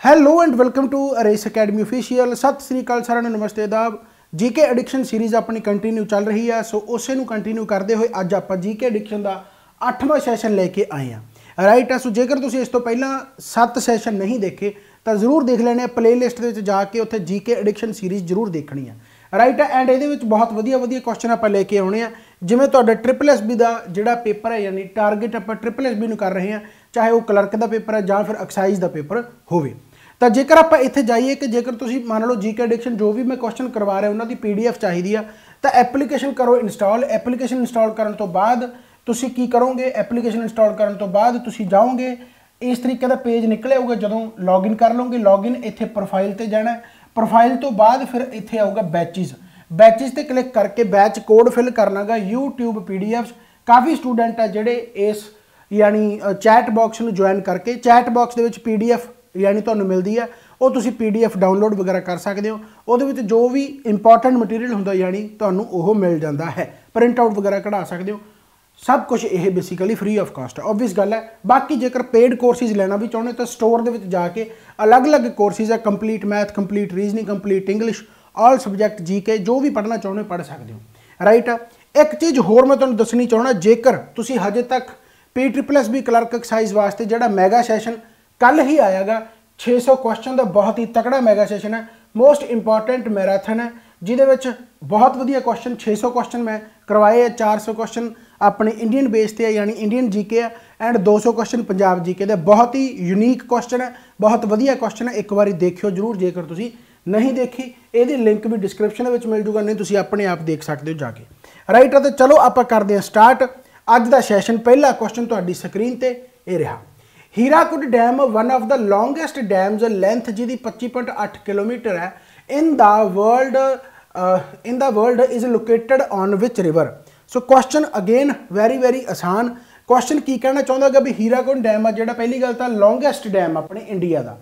Hello and welcome to Ares academy official. सत श्री अकाल सारिਆਂ ਨੂੰ नमस्ते आदाब। जीके एडिक्शन सीरीज़ अपनी कंटिन्यू चल रही है, सो उसे कंटिन्यू करते हुए अज आप जीके एडिक्शन का 8वां सैशन लेके आए हैं। राइट है, सो जेकर तुम इस तो पहला 7 सैशन नहीं देखे तो जरूर देख लेने, प्ले लिस्ट जाके उत्थे जीके एडिक्शन सीरीज़ जरूर देखनी है। राइट है, एंड ये बहुत वधिया क्वेश्चन आप लेके आने हैं, जिमें तुहाडा ट्रिपल SB का जिहड़ा पेपर है, यानी टारगेट आप ट्रिपल SB नूं कर रहे हैं, चाहे वो क्लर्क का पेपर है या फिर एक्साइज का पेपर होवे। तो जेकर आप इत्थे जाइए कि जेकर तुसीं मान लो जीके एडिक्शन जो भी मैं क्वेश्चन करवा रहा उन्होंने PDF चाहिए तो एप्लीकेशन करो इंस्टॉल। एप्लीकेशन इंस्टॉल करने तो बाद तुसीं की करोगे, एप्लीकेशन इंस्टॉल करने तो बाद तुसीं जाओगे, इस तरीके का पेज निकले आऊगा। जो लॉगिन कर लोगे, लॉगिन इत्थे प्रोफाइल ते जाना, प्रोफाइल तो बाद फिर इत्थे आऊगा बैचेस। बैचेस ते क्लिक करके बैच कोड फिल करना गा, YouTube PDFs। काफ़ी स्टूडेंट है जिहड़े इस यानी चैट बॉक्स में ज्वाइन करके चैट बॉक्स दे विच PDF यानी तुहानूं मिलती है, वो तुसीं PDF डाउनलोड वगैरह कर सकते हो। उहदे विच जो भी इंपॉर्टेंट मटीरियल हुंदा यानी तुहानूं ओह मिल जाता है, प्रिंट आउट वगैरह कढ़ा सकते हो। सब कुछ ये बेसिकली फ्री ऑफ कॉस्ट है, ऑब्वियस गल है। बाकी जेकर पेड कोर्सिज लेना भी चाहुंदे तो स्टोर दे विच जाके अलग अलग कोर्सिज है, complete math, complete reasoning, complete English, all subject GK, जो भी पढ़ना चाहुंदे पढ़ सकते हो। राइट है, एक चीज़ होर मैं तुहानूं दसनी चाहुंदा, जेकर तुसीं हजे तक PSSB क्लर्क एक्साइज वास्ते जिहड़ा मैगा सैशन कल ही आएगा, 600 क्वेश्चन का बहुत ही तगड़ा मैगा सैशन है, मोस्ट इंपॉर्टेंट मैराथन है, जिहदे बहुत वधिया क्वेश्चन 600 क्वेश्चन मैं करवाए है। 400 क्वेश्चन अपने इंडियन बेस पे है, यानी इंडियन GK है, एंड 200 क्वेश्चन पंजाब GK दे। बहुत ही यूनीक क्वेश्चन है, बहुत वधिया क्वेश्चन है, एक बार देखियो जरूर। जेकर तुसीं नहीं देखी, ये लिंक भी डिस्क्रिप्शन में मिल जूगा, नहीं तुसीं अपने आप देख सकते हो जाके। राइट है, तो चलो आप करते हैं स्टार्ट अज का सैशन। पहला क्वेश्चन तुहाडी स्क्रीन ते ये रहा। Hirakud dam one of the longest dams, length जिहदी 25.8 किलोमीटर है, in the world is located on which river. So question again very आसान क्वेश्चन। की कहना चाहता है भी हीराकुड डैम है जिहड़ा, पहली गल तो लॉन्गेस्ट डैम अपने इंडिया का,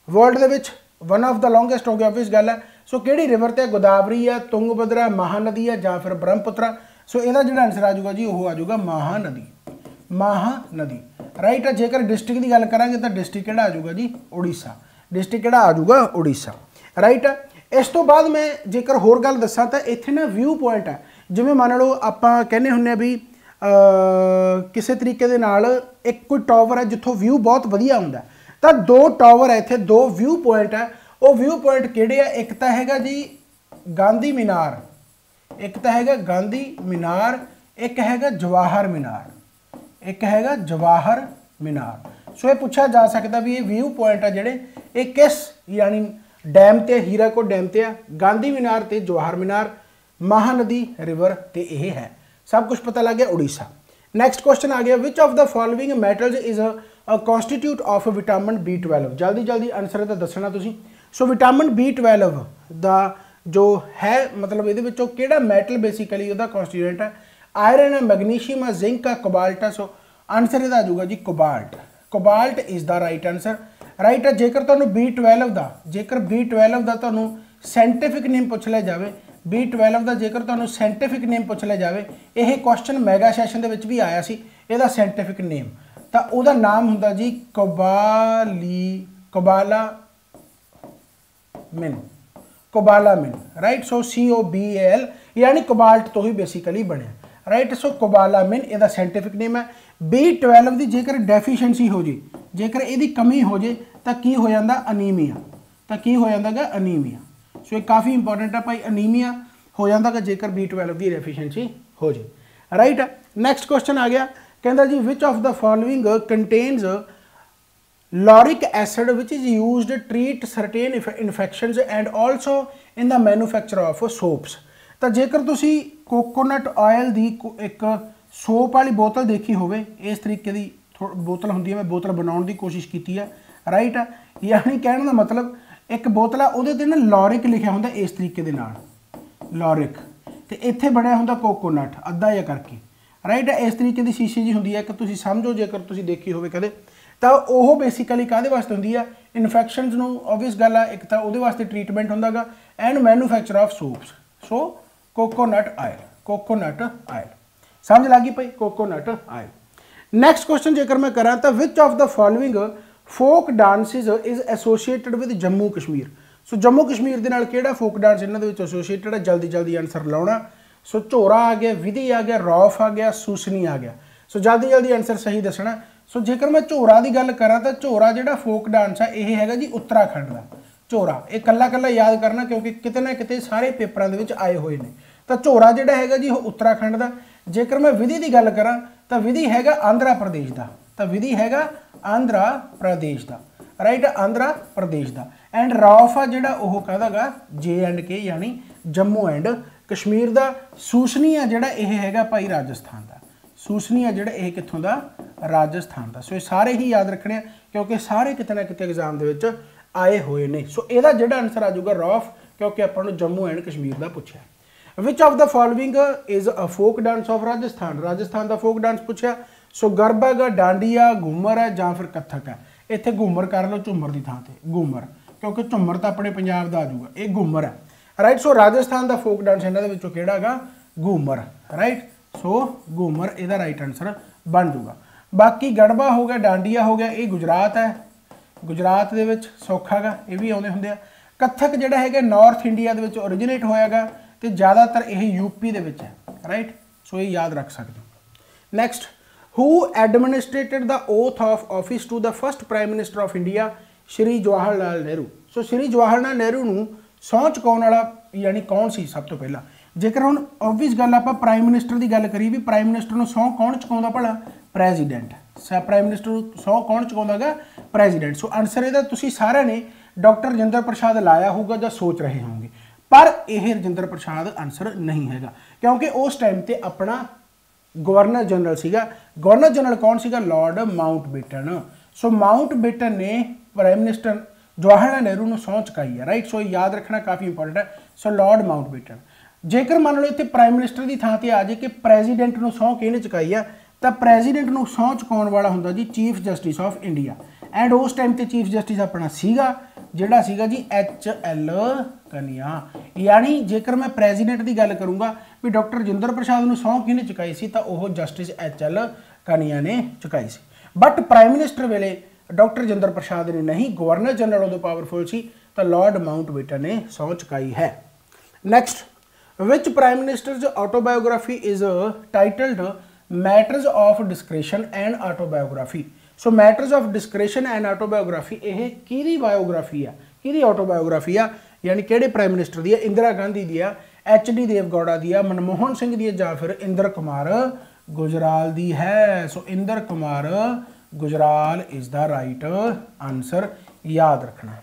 world they which one of the longest हो गया, ऑब्वियस गल है। सो किहड़ी रिवर ते, गोदावरी है, तुंगभद्रा, महानदी है या फिर ब्रह्मपुत्रा। सो इसका जो आंसर आ जाऊगा जी वो आ जाऊगा महानदी, महानदी। राइट है, जेकर डिस्ट्रिक्ट की गल करांगे तो डिस्ट्रिक्ट किहड़ा आ जाऊगा जी उड़ीसा, डिस्ट्रिक्ट किहड़ा आ जाऊगा उड़ीसा। राइट है, इस तो बाद मैं जेकर होर गल दसां तो इत्थे ना व्यू पॉइंट है, जिवें मान लो आपां कहने हुन्ने भी किसी तरीके दे नाल एक कोई टावर है जिथों व्यू बहुत वधिया हुंदा है, तो 2 टावर है इत्थे, 2 व्यू पॉइंट है। वो व्यू पॉइंट किहड़े आ? एक तो हैगा जी गांधी मीनार, एक तो हैगा गांधी मीनार, एक हैगा जवाहर मीनार, एक हैगा जवाहर मीनार। सो ये पूछा जा सकता भी ये व्यू पॉइंट है जिहड़े ये किस यानी डैम ते, हीराकुड डैम ते है, गांधी मीनार ते जवाहर मीनार, महानदी रिवर ते ये है। सब कुछ पता लग गया, उड़ीसा। नैक्सट क्वेश्चन आ गया, विच of the following metals is a constitute of vitamin B12। जल्दी आंसर तो दसना तुसीं। सो विटामिन B12 का जो है मतलब ये किहड़ा मैटल बेसिकली उसका कॉन्स्टिट्यूएंट है? आयरन है, मैग्नीशियम है, जिंक है, कोबाल्ट है। सो आंसर इसका आ जाऊगा जी cobalt, cobalt is the right answer. Right है, जेकर तुहानूं B12 का, जेकर B12 का तुहानूं साइंटिफिक नेम पूछ लिया जाए, B12 का जेकर तुहानूं साइंटिफिक नेम पूछ लिया जाए, यह क्वेश्चन मैगा सैशन दे विच भी आया सी, इहदा साइंटिफिक नेम तो उहदा नाम हुंदा जी कोबालामिन, कोबालामिन। राइट, सो COBAL यानी कोबाल्ट तो ही बेसिकली बनया। राइट, सो कोबालामिन इसका साइंटिफिक नेम है। B12 की जेकर डेफिशिएंसी हो जाए, जेकर इसकी कमी हो जाए तो की हो जाता? अनीमिया, तो की हो जाता है अनीमिया। सो ये काफ़ी इंपॉर्टेंट है भाई, अनीमिया हो जाता है जेकर B12 की डेफिशिएंसी हो जाए। राइट, नैक्सट क्वेश्चन आ गया, कहता जी which of the following contains lauric acid which is used treat certain infections and also in the manufacture of soaps. तो जेकर तुसी कोकोनट ऑयल की एक सोप वाली बोतल देखी होवे, इस तरीके की बोतल होंदी है, मैं बोतल बनाने की कोशिश की है। राइट है, यानी कहने का मतलब एक बोतल है, उहदे ते ना लॉरिक लिखा होंदा इस तरीके दे नाल, लॉरिक, ते इत्थे बनया होंदा कोकोनट अद्धा जिहा करके। राइट है, इस तरीके की शीशी जी होंदी है, कि तुसी समझो जेकर तुसी देखी होवे कदे, तो वह बेसिकली काहदे वास्ते होंदी है? इन्फेक्शनस नूं, ऑब्वियस गल है, एक तो उहदे वास्ते ट्रीटमेंट होंदा गा, and manufacture of soaps. So coconut oil, coconut oil समझ लगी भाई, कोकोनट ऑयल। नैक्सट क्वेश्चन जेकर मैं करा तो which of the following folk dances is associated with Jammu Kashmir. So Jammu Kashmir के नाल किहड़ा फोक डांस इन्हां दे विच एसोसीएटेड है, जल्दी जल्दी आंसर लाउणा। सो झोरा आ गया, विधि आ गया, रौफ आ गया, सूसनी आ गया। सो जल्दी जल्दी आंसर सही दसना। सो जेकर मैं झोरा की गल करा तो झोरा जिहड़ा फोक डांस है यह हैगा जी उत्तराखंड का। झोरा ये कल्ला कल्ला याद करना क्योंकि किते ना किते सारे पेपरों के विच आए हुए हैं। तो झोरा जिहड़ा हैगा जी उत्तराखंड का। जेकर मैं विधि की गल करा तो विधि हैगा आंध्रा प्रदेश का। तो विधि हैगा आंध्रा प्रदेश का, राइट, आंध्रा प्रदेश का। एंड रौफ आ जिहड़ा ओह कहदा गा J&K यानी जम्मू एंड कश्मीर का। सूसनी आ जिहड़ा यह हैगा भाई राजस्थान का। सूसनी आ जिहड़ा यह कित्थों दा, राजस्थान का। सो ये सारे ही याद रखने क्योंकि सारे किते ना किते एग्जाम दे विच आए हुए ने। सो इहदा जिहड़ा आंसर आ जाऊगा रौफ, क्योंकि आपां नूं जम्मू एंड कश्मीर का पूछा। Which of the following is a folk dance of Rajasthan. Rajasthan का फोक डांस पूछा। सो गरबा गा, डांडिया, घूमर है जां फिर कत्थक है। इत्थे घूमर कर लो झूमर की थां ते घूमर, क्योंकि झूमर तो अपने पंजाब का आ जाऊगा, ये घूमर है, राइट। सो राजस्थान का फोक डांस इन्हां दे विचों किहड़ा गा, घूमर, राइट। सो घूमर इहदा राइट आंसर बन जाऊगा। बाकी गरबा हो गया, डांडिया हो गया, ये गुजरात है, गुजरात दे विच सौखा गा, ये भी आउंदे हुंदे आ। कत्थक जिहड़ा हैगा नॉर्थ इंडिया दे विच ओरिजिनेट होया गा ते ज़्यादातर यह यूपी दे विच है, राइट। सो ये याद रख सकते हो। Next, who administered the oath of office to the first prime minister of India Shri Jawahar Lal Nehru. So Shri Jawahar Lal Nehru नूं सौं चुकाउण वाला यानी कौन सी सब तो पहला। जेकर हुण ओबवियस गल आपां प्राइम मिनिस्टर की गल करिए भी प्राइम मिनिस्टर नूं सौं कौन चुकाउंदा भला, प्रेजिडेंट। प्राइम मिनिस्टर नूं सौं कौन चुकाउंदा गा, प्रेजिडेंट। सो आंसर इहदा तुसीं सारिआं ने डॉक्टर राजेंद्र प्रसाद लाया होगा जां सोच रहे होंगे, पर यह राजेंद्र प्रसाद आंसर नहीं हैगा क्योंकि उस टाइम ते अपना गवर्नर जनरल सीगा। गवर्नर जनरल कौन सीगा, लॉर्ड माउंटबेटन। सो माउंटबेटन ने प्राइम मिनिस्टर जवाहरलाल नेहरू नूं सौं चुकाई है, राइट। सो याद रखना काफ़ी इंपॉर्टेंट है। सो लॉर्ड माउंटबेटन। जेकर मान लो इत्थे प्राइम मिनिस्टर की थां ते आ जाए कि प्रेजिडेंट नूं सौं किहने चुकाई है, तो प्रेजिडेंट नूं सौं चुकाउण वाला हुंदा जी chief justice of India. And उस टाइम ते चीफ जस्टिस अपना सीगा जिहड़ा सीगा जी HL कनिया। यानी जेकर मैं प्रेजिडेंट की गल करूँगा भी डॉक्टर राजेंद्र प्रसाद नूं सौं किहने चुकाई सी, तो वह जस्टिस HL कनिया ने चुकाई सी। बट प्राइम मिनिस्टर वेले डॉक्टर राजेंद्र प्रसाद ने नहीं, गवर्नर जनरल उदों पावरफुल सी, तो लॉर्ड माउंटबेटन ने सौं चुकाई है। Next, which prime ministers autobiography is titled matters of discretion and autobiography. So matters of discretion and autobiography यह किहदी बायोग्राफी है, किहदी ऑटोबायोग्राफी आ, यानी किहड़े प्राइम मिनिस्टर दी है, इंदिरा गांधी दी है, HD देवगौड़ा दी है, मनमोहन सिंह दी है, जां फिर इंदर कुमार गुजराल दी है। So Inder Kumar Gujral is the right answer, याद रखना।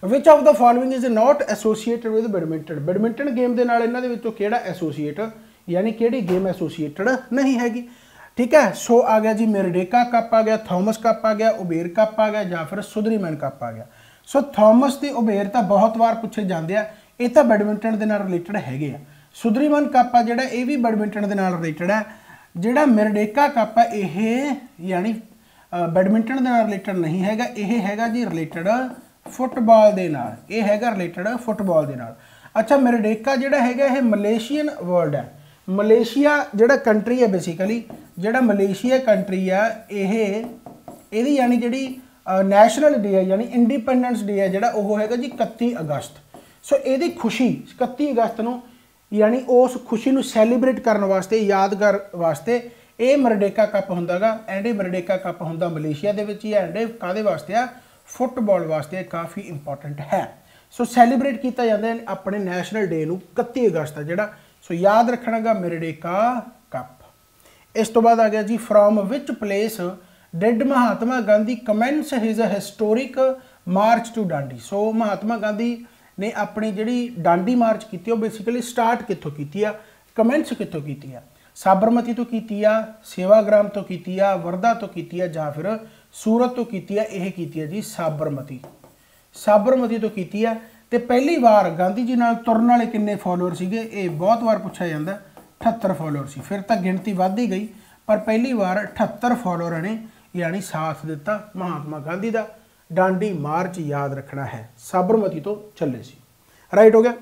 Which of the following is not associated with badminton. Badminton game के नाल इन्हां दे विचों किहड़ा एसोसीएट यानी किहड़ी गेम एसोसीएटेड नहीं हैगी, ठीक है। सो आ गया जी मेरडेका कप आ गया, थॉमस कप आ गया, उबेर कप आ गया, जां फिर सुधरीमैन कप आ गया। सो थॉमस ते उबेर तो बहुत बार पूछे जाते हैं, ये तो बैडमिंटन के नाल रिलेटेड हैगे आ। सुधरीमैन कप आ जिहड़ा ये भी बैडमिंटन के नाल रिलेटेड है। जिहड़ा मेरडेका कप है यह यानी बैडमिंटन के नाल रिलेटेड नहीं हैगा, यह हैगा जी रिलेटेड फुटबॉल के नाल, यह हैगा रिलेटेड फुटबॉल के नाल। अच्छा, मेरडेका जिहड़ा हैगा यह मलेशियन वर्ड है। मलेशिया जिहड़ा कंट्री है, बेसिकली जिहड़ा मलेशिया कंट्री है यह यानी जिहड़ी नैशनल डे है यानी इंडिपेंडेंस डे है जिहड़ा वो हैगा जी 31 अगस्त। सो यदी खुशी 31 अगस्त नूं यानी उस खुशी नूं सैलीब्रेट करने वास्ते, यादगार वास्ते ये मेरडेका कप हुंदा गा। एंड ये मेरडेका कप हुंदा मलेशिया दे विच ही है। एंड काहदे वास्ते आ, फुटबॉल वास्ते काफ़ी इंपॉर्टेंट है। सो सैलीब्रेट किया जाता है अपने नैशनल डे नूं 31 अगस्त है जिहड़ा। सो याद रखना गा मेरडेका कप। इस तो बाद आ गया जी from which place did Mahatma Gandhi commence his historic march to Dandi. So महात्मा गांधी ने अपनी जिहड़ी डांडी मार्च की बेसिकली स्टार्ट कित्थों की, कमेंस कित्थों की, साबरमती तो की, सेवाग्राम तो की, वर्धा तो की, जां फिर सूरत तो की। यह की जी साबरमती, साबरमती तो की है। तो पहली बार गांधी जी नाल तुरन वाले किन्ने फॉलोअर सीगे, ये बहुत बार पूछा जाता, 78 फॉलोअर सी। फिर तो गिनती वधदी गई पर पहली बार 78 फॉलोअर ने यानी साथ दिता महात्मा गांधी का। डांडी मार्च याद रखना है, साबरमती तो चले सी, राइट हो गया।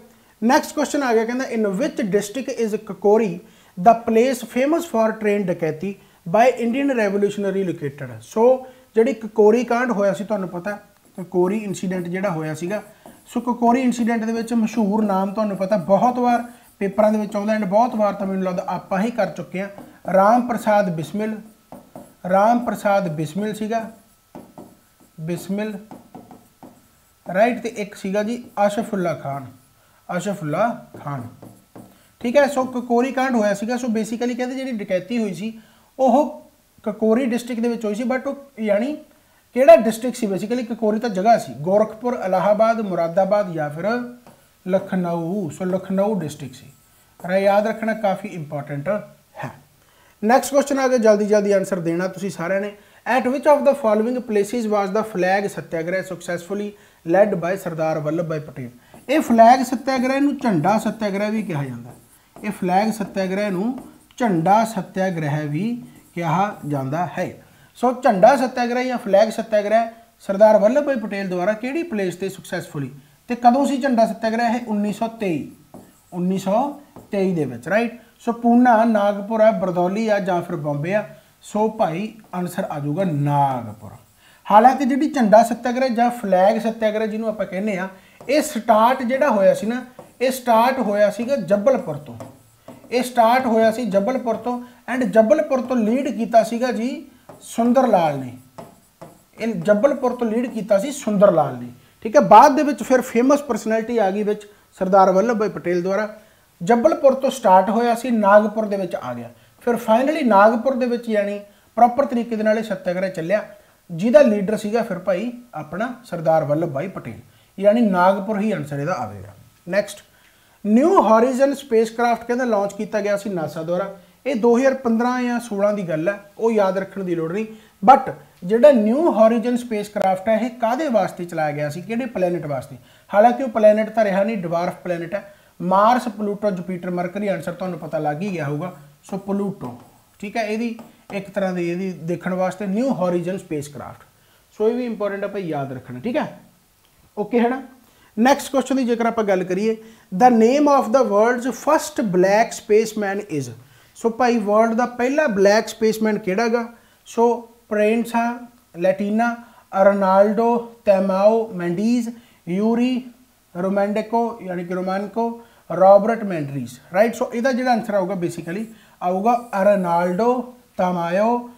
नैक्सट क्वेश्चन आ गया, कहना in which district is Kakori the place famous for train डकैती by Indian revolutionary located. So जिहड़ी ककोरी कांड होया सी तुहानूं पता ककोरी इंसीडेंट जिहड़ा होया सीगा सो ककोरी इंसीडेंट दे विच मशहूर नाम तुहानूं पता बहुत बार पेपरां दे विच आउंदा एंड बहुत बार तो मैनूं लगदा आपां ही कर चुके हैं राम प्रसाद बिस्मिल सीगा बिस्मिल राइट ते एक सीगा जी अशफुल्ला खान ठीक है। सो ककोरी कांड होया सीगा सो बेसिकली कहते जिहड़ी डकैती हुई सी ओह ककोरी डिस्ट्रिक्ट दे विच होई सी बट यानी किहड़ा डिस्ट्रिक्ट सी बेसिकली ककोरी तो जगह सी गोरखपुर इलाहाबाद मुरादाबाद या फिर लखनऊ सो लखनऊ डिस्ट्रिक्ट सी राइट याद रखना काफ़ी इंपॉर्टेंट है। नैक्सट क्वेश्चन आ गया जल्दी जल्दी आंसर देना तुसीं सारिਆਂ ने at which of the following places was the flag satyagraha successfully led by Sardar Vallabh Bhai Patel. ये फ्लैग सत्याग्रह नूं झंडा सत्याग्रह भी कहा जाता है ये फ्लैग सत्याग्रह नूं झंडा सत्याग्रह भी कहा जाता है। सो झंडा सत्याग्रह या फ्लैग सत्याग्रह सरदार वल्लभ भाई पटेल द्वारा किहड़ी प्लेस ते सक्सैसफुली ते कदों सी झंडा सत्याग्रह है 1923 दे विच राइट। सो पूना नागपुर है बरदौली आ जां फिर बॉम्बे आ सो भाई आंसर आ जाऊगा नागपुर। हालांकि जिहड़ी झंडा सत्याग्रह या फ्लैग सत्याग्रह जिन्हों आपां कहने आ ये स्टार्ट जिहड़ा होया सी ना ये स्टार्ट होया सीगा जबलपुर तो ये स्टार्ट होया सी जबलपुर तो एंड जबलपुर तो लीड कीता सीगा जी सुंदर लाल ने इन जबलपुर तो लीड कीता सी सुंदर लाल ने ठीक है। बाद दे विच फिर फेमस पर्सनैलिटी आ गई विच सरदार वल्लभ भाई पटेल द्वारा जबलपुर तो स्टार्ट होया सी नागपुर दे विच आ गया फिर फाइनली नागपुर दे विच यानी प्रॉपर तरीके दे नाल सत्याग्रह चलिया जिहदा लीडर सीगा फिर भाई अपना सरदार वल्लभ भाई पटेल यानी नागपुर ही आंसर इहदा आवेगा। नैक्सट न्यू हॉरिजन स्पेसक्राफ्ट कहते लॉन्च किया गया सी नासा द्वारा ये 2015 या 16 की गल है वो याद रखने की लोड़ नहीं बट जिहड़ा न्यू हॉरिजन स्पेसक्राफ्ट है यह काहदे वास्ते चलाया गया सी किहड़े प्लैनेट वास्ते हालांकि वो प्लैनेट तो रहा नहीं डिवार्फ प्लैनेट है Mars Pluto Jupiter mercury answer तुहानूं पता लग ही गया होगा सो प्लूटो ठीक है यदि एक तरह की यदि देखने वास्ते न्यू हॉरिजन स्पेसक्राफ्ट सो ये भी इंपॉर्टेंट है भाई याद रखना ठीक है ओके है ना। नैक्सट क्वेश्चन की जेकर आप गल करिए the name of the world's first black spaceman is सो भाई वर्ल्ड का पहला ब्लैक स्पेसमैन किहड़ा गा सो प्रेंसा लैटिना रोनाल्डो तैमाओ मैंडीज यूरी रोमैंडिको यानी कि रोमानको रॉबर्ट मैंड्रीज राइट। सो इसका जो आंसर आऊगा बेसिकली आऊगा रोनाल्डो तमायो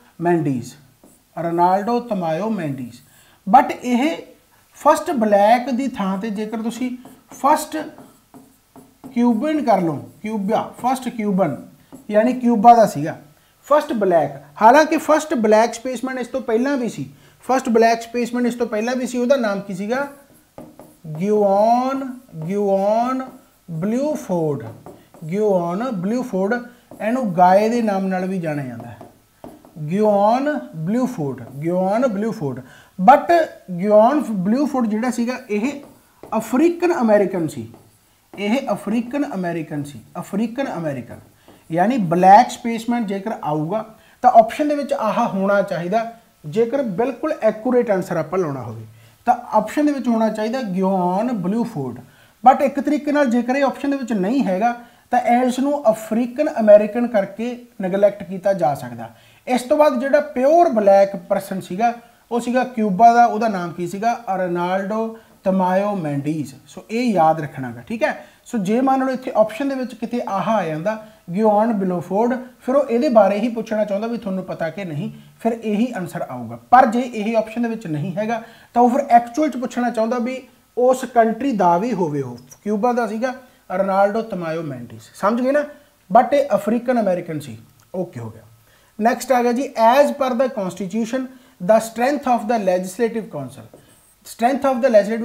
मैंडीज बट यह फस्ट ब्लैक की थां ते जेकर तुसी फस्ट क्यूबन कर लो फस्ट क्यूबन यानी क्यूबा का सीगा फस्ट ब्लैक हालांकि फस्ट ब्लैक स्पेसमैन इस तो पहला भी सी फस्ट ब्लैक स्पेसमैन इस तो पहला भी सी उसका नाम की सीगा गियोन ब्लूफोर्ड इनू गाय के नाम नाल भी जाना जाता है गियोन ब्लूफोर्ड बट गियोन ब्लूफोर्ड जिहड़ा सीगा यह अफ्रीकन अमेरिकन यानी ब्लैक स्पेसमैन जेकर आऊगा तो ऑप्शन दे विच आह होना चाहिए जेकर बिल्कुल एक्यूरेट आंसर आप लाना हो तो ऑप्शन दे विच होना चाहिए गियोन ब्लूफोर्ड बट एक तरीके नाल जेकर ये ऑप्शन दे विच नहीं हैगा तो इसनूं अफ्रीकन अमेरिकन करके निगलैक्ट किया जा सकता। इस तो बाद जिहड़ा प्योर ब्लैक परसन सीगा वो सीगा क्यूबा का उसका नाम की सीगा रोनाल्डो तमायो मैंडीज सो ये याद रखना गा ठीक है। सो जे मान लो इत्थे ऑप्शन दे विच किते आह आ जांदा गियोन ब्लूफोर्ड फिर वो ये बारे ही पूछना चाहता भी थोनों पता कि नहीं फिर यही आंसर आऊगा पर जे यही ऑप्शन दे विच नहीं हैगा तो वो फिर एक्चुअल च पूछना चाहता भी उस कंट्री का भी होवे हो क्यूबा का सीगा रोनाल्डो तमायो मैंडीज समझ गए ना बट ये अफ्रीकन अमेरिकन सी ओके हो गया। नैक्सट आ गया जी as per the constitution the strength of the legislative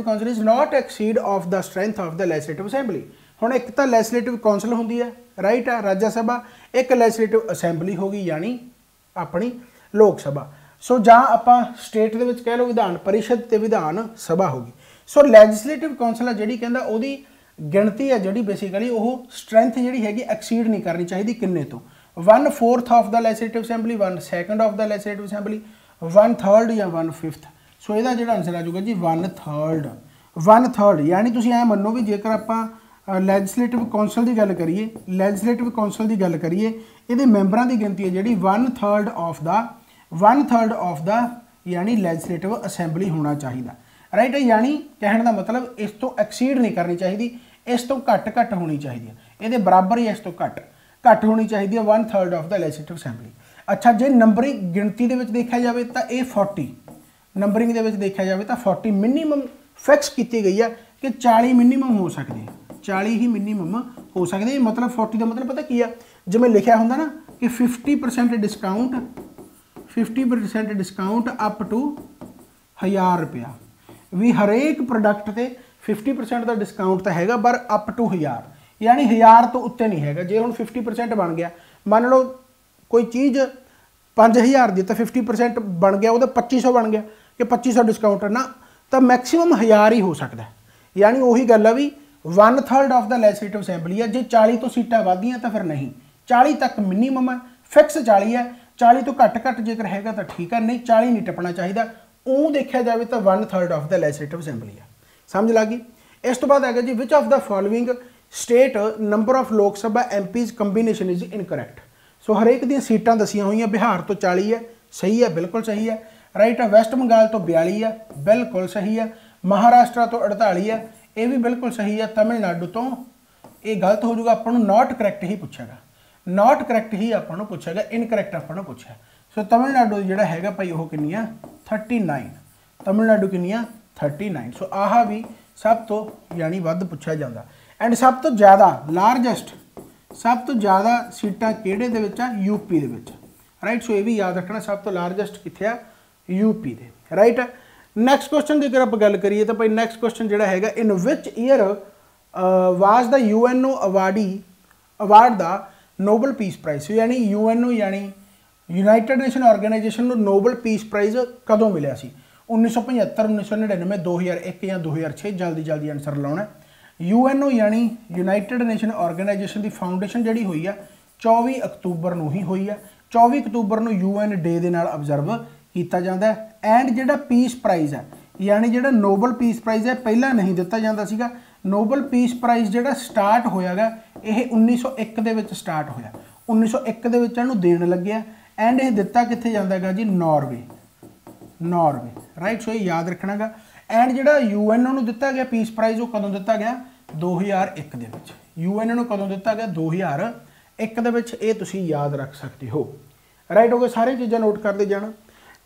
council is not exceed of the strength of the legislative assembly. हुण एक तो लैजिस्लेटिव काउंसिल होंदी है राइट है राज्य सभा एक लैजिस्लेटिव असैंबली होगी यानी अपनी लोक सभा सो जां आपां स्टेट दे विच कह लो विधान परिषद ते विधान सभा होगी। सो लैजिस्लेटिव काउंसिल जिहड़ी कहंदा ओहदी गिणती है जिहड़ी बेसिकली वो स्ट्रेंथ जिहड़ी हैगी एक्सीड नहीं करनी चाहिए किन्ने तो 1/4 of the legislative assembly 1/2 of the legislative assembly 1/3 या 1/5 सो इसका जो आंसर आ जाऊगा जी 1/3 यानी तुसीं ऐ मनो भी जेकर आपां लैजिस्लेटिव काउंसिल की गल करिए ये मैंबरां की गिनती है जी 1/3 ऑफ द यानी लैजिस्लेटिव असैंबली होना चाहिए, राइट। यानी कहने का मतलब इस तो एक्सीड नहीं करनी चाहिए, इस तो घट होनी चाहिए, ये बराबर या इस तो घट होनी चाहिए 1/3 ऑफ द लैजिस्लेटिव असैंबली। अच्छा जे नंबरिंग गिणती के देखा जाए तो ये 40, नंबरिंग के देखा जाए तो 40 मिनीमम फिक्स की गई है कि 40 मिनीमम हो सकती है, 40 ही मिनीमम हो सकती है। मतलब 40 का मतलब पता की है, जिमें लिखा होंगे ना कि 50% डिस्काउंट, 50% डिस्काउंट अप टू 1000 रुपया, भी हरेक प्रोडक्ट से 50% का डिस्काउंट तो हैगा पर अप टू 1000, यानी 1000 तो उत्ते नहीं हैगा। जे हुण 50% बन गया, मान लो कोई चीज़ 5000 दी तो 50% बन गया, वो 2500 बन गया कि 2500 डिस्काउंट है ना, तो मैक्सीमम 1000 ही हो सकता है। यानी वही गल है भी 1/3 ऑफ द लैजिस्लेटिव असैंबली है। जे 40 तो सीटां वधियां तो फिर नहीं, 40 तक मिनीमम है, फिक्स 40 है, 40 तो घट जेकर हैगा तो ठीक है, नहीं 40 नहीं टपना चाहिए। ਉਹ देखा जाए तो 1/3 ऑफ द लैजिस्लेटिव असैंबली है। समझ लगी। इस तो बाद है जी which of the following state number of Lok Sabha MPs combination is incorrect. So हरेक दी सीटां दसियां हुई, बिहार तो 40 है, सही है, बिल्कुल सही है, राइट है। वैस्ट बंगाल तो 42 है, बिल्कुल सही है। महाराष्ट्र तो 48 है, ये भी बिल्कुल सही है। तमिलनाडु तो ये गलत हो जाऊगा, अपन नॉट करैक्ट ही पूछेगा, नॉट करैक्ट ही अपन पूछेगा, इनकरैक्ट अपन पूछा। सो तमिलनाडु जोड़ा है भाई वह कितनी है 39, तमिलनाडु कितनी है 39। सो आह भी सब तो यानी वध पूछा जाता। एंड सब तो ज़्यादा लारजेस्ट, सब तो ज़्यादा सीटां किहड़े दे विच आ, यूपी दे विच, राइट। सो ये भी याद रखना, सब तो लारजेस्ट कित्थे आ, यूपी दे, राइट है। नैक्सट क्वेश्चन की अगर आप गल करिए तो भाई नैक्सट क्वेश्चन जोड़ा है in which year was the UNO award the Nobel peace prize. यानी UNO यानी यूनाइटेड नेशन ऑर्गेनाइजेशन को नोबल पीस प्राइज कदों मिले सी, 1975, 1999, 2001 या 2006, जल्दी आंसर लाना। UNO यानी यूनाइटेड नेशन ऑर्गेनाइजेशन की फाउंडेशन जी हुई है 24 अक्तूबर को ही हुई है, 24 अक्तूबर को UN डे के नाल ऑब्जर्व किया जाता है। एंड जो पीस प्राइज है यानी जो नोबल पीस प्राइज है पहला नहीं दिता जाता सीगा, नोबल पीस प्राइज जो स्टार्ट होया गा ये 1901 के विच स्टार्ट होया, 1901 के विच इहनूं देण लग्गिया। एंड ये दिता कित्थे जांदा है जी, नॉर्वे, राइट। सो ये याद रखना गा। एंड जो UNO नूं दिता गया पीस प्राइज वो कदों दिता गया 2001 दे विच, UN नूं कदों दिता गया 2001 दे विच, ये तुसीं याद रख सकते हो, राइट हो गए। सारी चीज़ां नोट करते जाना।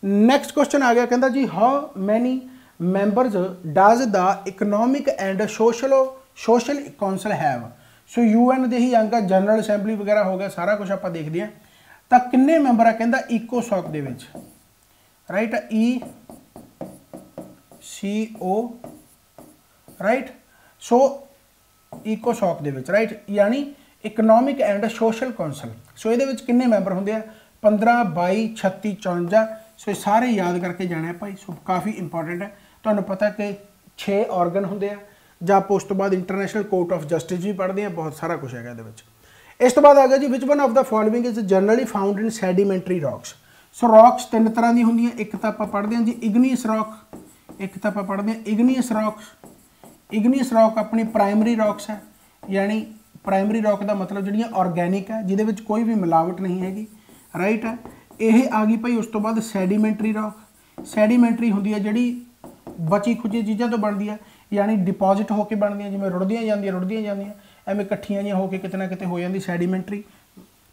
नैक्सट क्वेश्चन आ गया, कहता जी how many members does the economic and social council have. So UN दे ही अंग जनरल असैंबली वगैरह हो गया, सारा कुछ आप देखते हैं। तो किन्ने मैंबर है, कहता ECOSOC दे विच, राइट, ECO, राइट। सो ECOSOC दे विच, राइट, यानी इकनॉमिक एंड सोशल कौंसल। सो ये किन्ने मैंबर होंगे 15, 22, 36, 54। सो ये सारे याद करके जाने भाई। सो काफ़ी इंपॉर्टेंट है, तो पता कि 6 ऑर्गन होंगे आ, ਜਾਂ आप उस तो बाद इंटरनेशनल कोर्ट ऑफ जस्टिस भी पढ़ते हैं, बहुत सारा कुछ है। इस तो बाद आ गया जी which one of the following is generally found in sedimentary rocks. So rocks 3 तरह की होंगी, एक तो आप पढ़ते हैं जी इग्नियस रॉक, एक तो आप पढ़ते हैं इग्नियस रॉक्स। इग्नियस रॉक अपनी प्राइमरी रॉक्स है, यानी प्राइमरी रॉक का मतलब जी ऑर्गैनिक है, जिहदे कोई भी मिलावट नहीं हैगी, राइट है। यह आ गई भाई उस तो बाद सैडीमेंटरी रॉक। सैडीमेंटरी होंदी है जी बची खुची चीज़ों तो बनती है, यानी डिपॉजिट होकर बनती, जिवें रुड़दियां जांदियां एवें इकट्ठियां जिहां होकर किते ना किते हो जाती सैडीमेंटरी,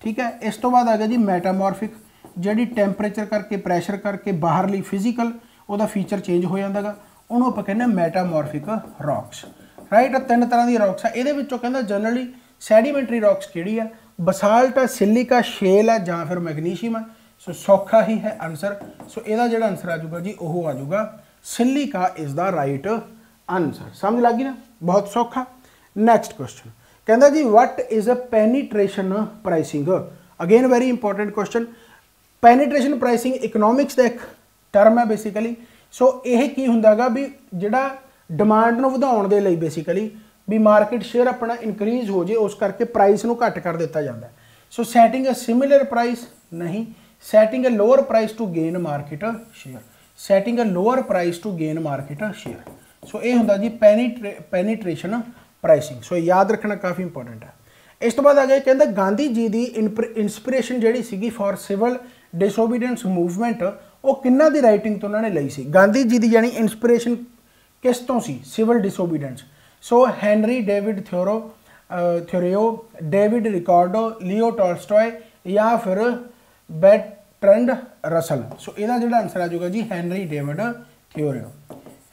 ठीक है। इस तो बाद आ गया जी मैटामॉर्फिक, जी टैंपरेचर करके प्रैशर करके बाहरली फिजिकल वह फीचर चेंज हो जाता गा, उन्होंने आप कहने मैटामॉर्फिक रॉक्स, राइट। 3 तरह की रॉक्स है। ये कहता जनरली सैडीमेंटरी रॉक्स किहड़ी है, बसाल्ट है, सिलिका, शेल है, जां फिर मैगनीशियम है। सो सौखा ही है आंसर। सो यदा जो आंसर आ जाऊगा जी वह आ जाऊगा silica is the right answer. समझ लगी ना, बहुत सौखा। नैक्सट क्वेश्चन कहता जी what is a penetration pricing. Again very important question. Penetration pricing economics का एक टर्म है बेसिकली। सो यह की हुंदा गा भी जिहड़ा डिमांड नूं वधाउण दे लई बेसिकली भी मार्केट शेयर अपना इनक्रीज हो जाए, उस करके प्राइस नूं घट कर दिता जाता है। So setting a similar price नहीं, setting a lower price to gain market share, setting a lower price to gain market share. So यह होंदा जी पेनीट्रेशन प्राइसिंग। सो याद रखना काफ़ी इंपॉर्टेंट है। इस तो बाद आ गया कहता गांधी जी की इंस्पिरेशन जी सी फॉर सिविल डिसोबीडियंस मूवमेंट वो किन्ना दी राइटिंग तो उन्होंने लई सी। गांधी जी की यानी इंस्पिरेशन किस तो सी? Civil disobedience. So Henry David Thoreau, David Ricardo, Leo Tolstoy या फिर बर्ट्रैंड रसल। सो इसका जो आंसर आ जाएगा जी हैनरी डेविड थ्योरियो।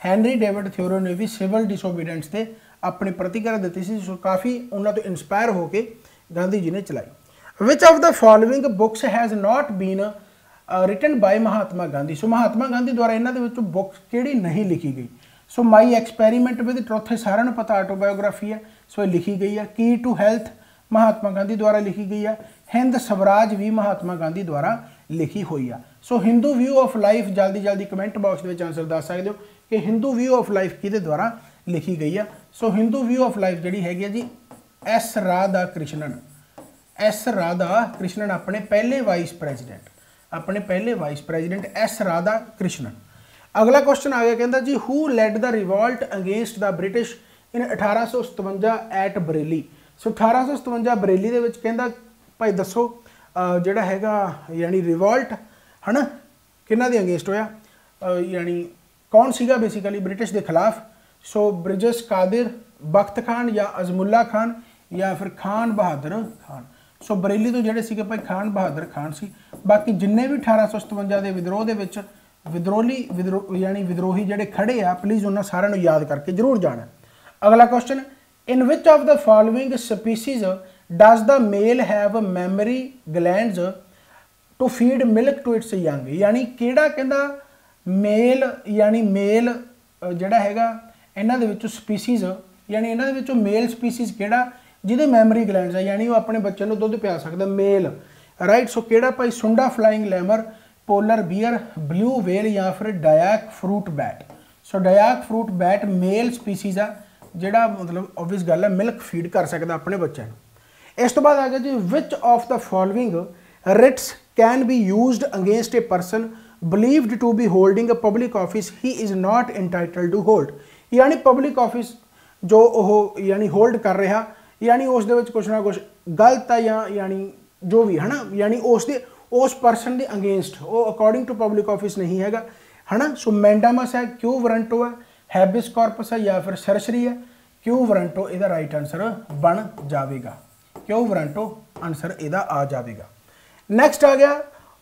हैनरी डेविड थ्योरियो ने भी सिविल डिसोबीडेंस से अपनी प्रतिक्रिया दी सी। सो काफ़ी उन्होंने तो इंस्पायर होकर गांधी जी ने चलाई। Which of the following books has not been written by Mahatma Gandhi. So Mahatma Gandhi द्वारा इन्होंने बुक्स किहड़ी नहीं लिखी गई? So my experiment with truth सारिਆਂ ਨੂੰ पता ऑटोबायोग्राफी है, सो लिखी गई है। की टू हैल्थ महात्मा गांधी द्वारा लिखी गई है। हिंद स्वराज भी महात्मा गांधी द्वारा लिखी हुई है। So Hindu view of life जल्दी जल्दी कमेंट बॉक्स में आंसर दस सकते हो कि हिंदू व्यू ऑफ लाइफ किहदे द्वारा लिखी गई है। So Hindu view of life जी हैगी जी एस राधा कृष्णन। एस राधा कृष्णन अपने पहले वाइस प्रेजिडेंट, अपने पहले vice president S Radha Krishnan. अगला क्वेश्चन आ गया, कहता जी who led the revolt against the British in 1857 at Bareilly. So 1857 Bareilly दे विच कहंदा भाई दसो जिहड़ा हैगा यानी रिवॉल्ट है ना किन्हां दे अगेंस्ट होया, यानी कौन सीगा बेसिकली ब्रिटिश के खिलाफ। सो ब्रिजेश कादिर, बख्त खान या अजमुल्ला खान या फिर खान बहादुर खान। सो बरेली तो जिहड़े सीगे भाई खान बहादुर खान सी। बाकी जिन्ने भी 1857 के विद्रोह के विच यानी विद्रोही जिहड़े खड़े आ प्लीज़ उन्होंने सारिਆਂ ਨੂੰ याद करके जरूर जाना। अगला question, in which of the following species does the male have mammary glands to feed milk to its young. यानी किहड़ा कहंदा मेल यानी मेल जिहड़ा हैगा इन्हां दे विचों स्पीसीज यानी इन्हां दे विचों मेल स्पीसीज किहड़ा जिहदे मैमरी ग्लैंड्स है यानी वो अपने बच्चे नूं दुध पिया सकदा मेल, राइट। सो किहड़ा भाई सुंडा flying Lamar, polar bear, blue whale या फिर डायक फ्रूट बैट। सो डायक फ्रूट बैट मेल स्पीसीज आ जिहड़ा मतलब ऑब्वियस गल है मिल्क फीड कर सकता अपने बच्चे को। इस तो बाद आ गया जी which of the following writs can be used against a person believed to be holding a public office he is not entitled to hold. यानी पब्लिक ऑफिस जो वह यानी होल्ड कर रहा यानी उस दे विच कुछ ना कुछ गलत है या यानी जो भी है ना यानी उस परसन के अगेंस्ट वो अकॉर्डिंग टू पब्लिक ऑफिस नहीं हैगा है ना। सो मैंडामस है, क्यू वरंटो है, हैबिस कॉर्पस है या फिर सरसरी है। क्यू वरंटो इसका राइट आंसर बन जाएगा, क्यू वरंटो आंसर इसका आ जाएगा। नैक्सट आ गया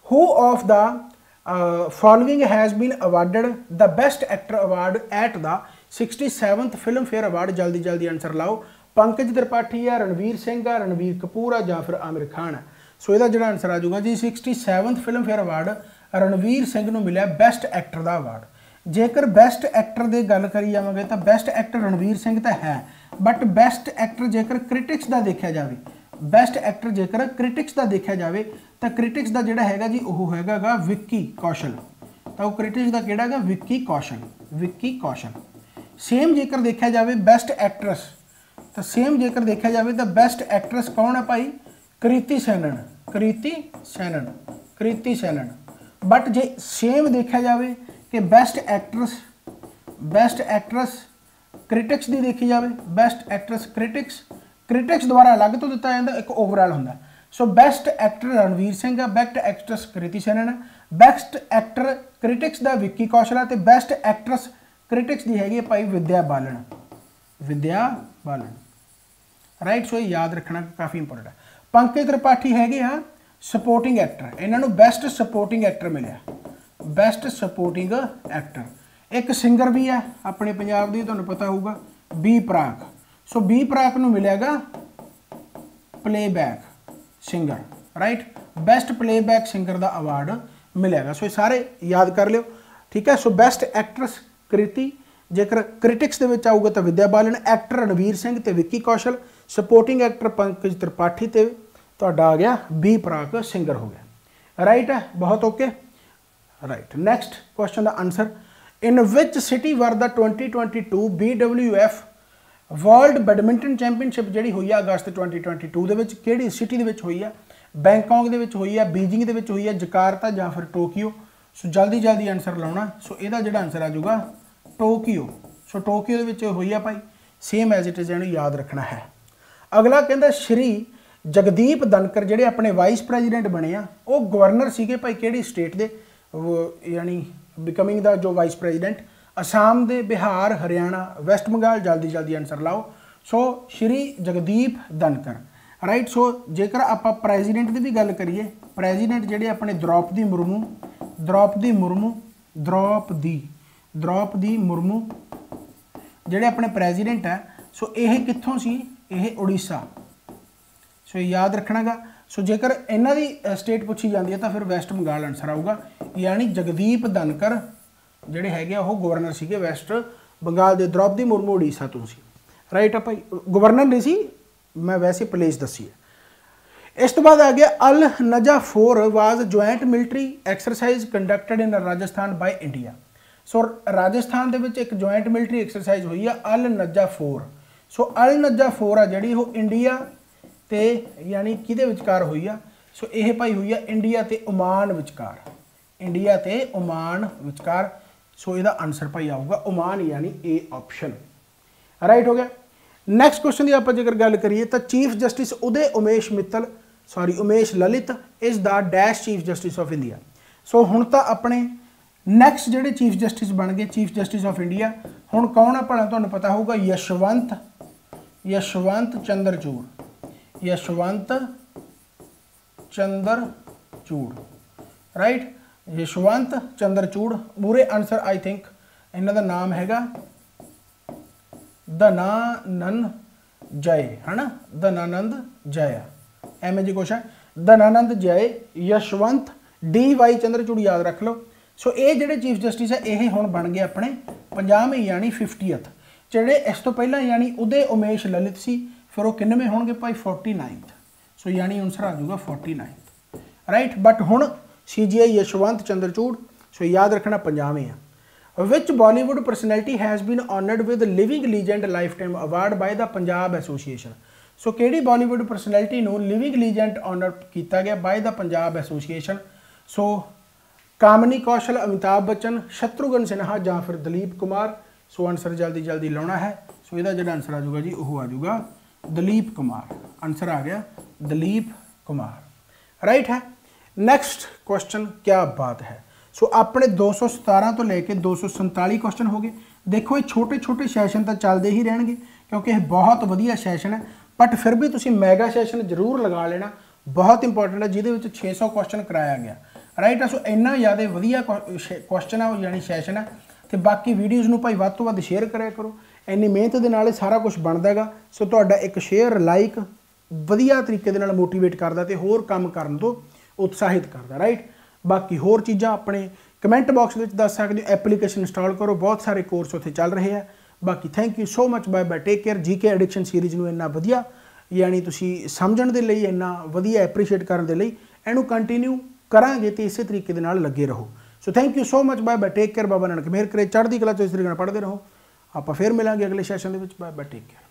who of the following has been awarded the best actor award at the 67th Filmfare award. जल्दी जल्दी आंसर लाओ। पंकज त्रिपाठी है, रणवीर सिंह है, रणवीर कपूर है या फिर आमिर खान है। सो इसका जो आंसर आ जाऊगा जी 67th Filmfare award Ranveer Singh को मिला बेस्ट एक्टर का अवार्ड। जेकर बेस्ट एक्टर की गल करी जावे तो बेस्ट एक्टर रणवीर सिंह तो है, बट बेस्ट एक्टर जेकर क्रिटिक्स का देखा जाए, बेस्ट एक्टर जेकर क्रिटिक्स का देखा जाए तो क्रिटिक्स का जोड़ा है जी वह हैगा विक्की कौशल। तो क्रिटिक्स का किहड़ा है विक्की कौशल, विक्की कौशल। सेम जेकर देखा जाए बेस्ट एक्ट्रेस तो सेम जेकर देखा जाए तो बेस्ट एक्ट्रेस कौन है भाई Kriti Sanon, Kriti Sanon, Kriti Sanon. But J same देखा जाए कि बेस्ट एक्ट्रेस क्रिटिक्स की देखी जाए बेस्ट एक्ट्रेस क्रिटिक्स द्वारा अलग तो दिता जाता एक ओवरऑल होंगे। So best actor Ranveer Singh है, बेस्ट एक्ट्रेस कृति सैनन है, बेस्ट एक्टर क्रिटिक्स का विक्की कौशल है, बेस्ट एक्ट्रेस क्रिटिक्स की हैगी भाई विद्या बालन, विद्या बालन, राइट। सो याद रखना काफ़ी इंपोर्टेंट है। पंकज त्रिपाठी हैगे हाँ सपोर्टिंग एक्टर, इन्होंने बेस्ट सपोर्टिंग एक्टर मिले, बेस्ट सपोर्टिंग एक्टर। एक सिंगर भी है अपने पंजाब की तुहानूं पता होगा बी प्राक। सो बी प्राक नूं मिलेगा playback singer, right. Best playback singer का अवार्ड मिलेगा। सो सारे याद कर लियो, ठीक है। सो बेस्ट एक्ट्रेस कृति, जेकर क्रिटिक्स के विच आऊगा तो विद्या बालन, एक्टर रणवीर सिंह ते विक्की कौशल, सपोर्टिंग एक्टर पंकज त्रिपाठी ते तुहाडा आ गया बी प्राक सिंगर हो गया, राइट है। बहुत ओके, राइट। नैक्सट क्वेश्चन का answer, in which city were the 2022 BWF world badminton championship जी हुई है अगस्त 2022 के सिटी हुई है? बैंकॉक के हुई है, बीजिंग के हुई है, जकार्ता या फिर टोक्यो। सो जल्दी जल्दी आंसर लाना। सो यदा जो आंसर आ जाऊगा टोक्यो। सो टोक्यो के हुई है भाई, सेम एज इट इज़ याद रखना है। अगला कहता श्री जगदीप धनकर जोड़े अपने वाइस प्रेजिडेंट बने आ वो गवर्नर सीगे भाई किहड़ी स्टेट के? यानी बिकमिंग द जो वाइस प्रेजिडेंट। असम दे, बिहार, हरियाणा, वैस्ट बंगाल, जल्दी जल्दी आंसर लाओ। सो श्री जगदीप धनकर, राइट। सो जेकर आप प्रेजिडेंट की भी गल करिए, प्रेजिडेंट जेडे अपने द्रौपदी मुर्मू जेडे अपने प्रेजिडेंट है, सो ये कित्थों सी, ये उड़ीसा। सो याद रखना गा। सो जेकर इन्हां दी स्टेट पूछी जाती है तो फिर वैस्ट बंगाल आंसर आऊगा, यानी जगदीप धनकर ਜਿਹੜੇ ਹੈਗੇ ਉਹ ਗਵਰਨਰ ਸੀਗੇ ਵੈਸਟ ਬੰਗਾਲ ਦੇ। द्रौपदी मुर्मू उड़ीसा ਤੋਂ ਸੀ, ਰਾਈਟ। ਆਪਾਂ ਗਵਰਨਰ ਨਹੀਂ ਸੀ, ਮੈਂ ਵੈਸੇ ਪਲੇਸ ਦੱਸੀ ਹੈ। ਇਸ ਤੋਂ ਬਾਅਦ ਆ ਗਿਆ ਅਲ ਨਜਾ 4 ਵਾਜ਼ ਜੁਆਇੰਟ ਮਿਲਟਰੀ ਐਕਸਰਸਾਈਜ਼ ਕੰਡਕਟਡ ਇਨ ਰਾਜਸਥਾਨ ਬਾਈ ਇੰਡੀਆ। ਸੋ ਰਾਜਸਥਾਨ ਦੇ ਵਿੱਚ ਇੱਕ ਜੁਆਇੰਟ ਮਿਲਟਰੀ ਐਕਸਰਸਾਈਜ਼ ਹੋਈ ਆ ਅਲ ਨਜਾ 4। ਸੋ ਅਲ ਨਜਾ 4 ਆ ਜਿਹੜੀ ਉਹ ਇੰਡੀਆ ਤੇ ਯਾਨੀ ਕਿਹਦੇ ਵਿਚਕਾਰ ਹੋਈ ਆ, ਸੋ ਇਹ ਭਾਈ ਹੋਈ ਆ ਇੰਡੀਆ ਤੇ ਓਮਾਨ ਵਿਚਕਾਰ, ਇੰਡੀਆ ਤੇ ਓਮਾਨ ਵਿਚਕਾਰ। सो इसका आंसर भाई आऊगा ओमान, यानी ए ऑप्शन, राइट हो गया। नैक्सट क्वेश्चन की आप जेकर गल करिए तो chief justice Uday Umesh Lalit is the dash chief justice of India. So हुण तो अपने नैक्सट जोड़े चीफ जस्टिस बन गए चीफ जस्टिस ऑफ इंडिया। हुण कौन है भला, तुहानूं पता होगा Yashwant Chandrachud, right. Yashwant Chandrachud. Moore answer I think इन्हां दा नाम हैगा धनानंद जय, है ना, धनानंद जय, एवं जी कुछ है, धनानंद जय, यशवंत DY चंद्रचूड़, याद रख लो। सो ये जोड़े चीफ जस्टिस है ये हुण बन गए अपने 50वें यानी 50th। जोड़े इस तो पहला यानी उदय उमेश ललित सी, फिर वो किन्नवें होणगे भाई 49th। सो यानी आंसर आ जाऊगा 49th, राइट। बट हुण CGI यशवंत चंद्रचूड़, सो याद रखना 50वें है। Which Bollywood personality has been honoured with living legend lifetime award by the Punjab association. So किहड़ी बॉलीवुड परसनैलिटी नूं लिविंग लीजेंड ऑनर किया गया by the Punjab association. So Kamini Kaushal, Amitabh Bachchan, Shatrughan Sinha या फिर दलीप कुमार। सो आंसर जल्दी जल्दी लाना है। सो इसका जो आंसर आ जाऊगा जी वह आ जाऊगा दलीप कुमार, आंसर आ गया दलीप कुमार, राइट है। नैक्सट क्वेश्चन, क्या बात है। सो अपने 217 तो लेके 247 क्वेश्चन हो गए। देखो ये छोटे छोटे सैशन तो चलते ही रहेंगे क्योंकि यह बहुत वधिया सैशन है, बट फिर भी तुसी मैगा सैशन जरूर लगा लेना, बहुत इंपॉर्टेंट है, जिहदे 600 क्वेश्चन कराया गया, राइट। सो इन्ना ज़्यादा वधिया क्वेश्चन है यानी सैशन है। तो बाकी वीडियोज़ नूं भाई वध तो वध शेयर कराया करो, इन्नी मेहनत के नाल सारा कुछ बनता है। सो तुहाडा एक शेयर लाइक वधिया तरीके दे नाल मोटिवेट करदा ते होर काम करन तो उत्साहित करता, राइट। बाकी होर चीज़ां अपने कमेंट बॉक्स में दस सकते हो। एप्लीकेशन इंस्टॉल करो, बहुत सारे कोर्स उत्थे चल रहे हैं। बाकी thank you so much, bye bye, take care. GK addiction series नूं इन्ना वधिया यानी तुसी समझण दे लई, इन्ना वधिया एप्रीशिएट करन दे लई इहनूं कंटिन्यू करांगे तो इस तरीके दे नाल लगे रहो। So thank you so much, bye bye, take care. Baba Nanak मेहर करे, चढ़दी कला च इस तरीके नाल पढ़दे रहो। आपां फिर मिलांगे अगले सैशन दे विच। Bye bye, take care.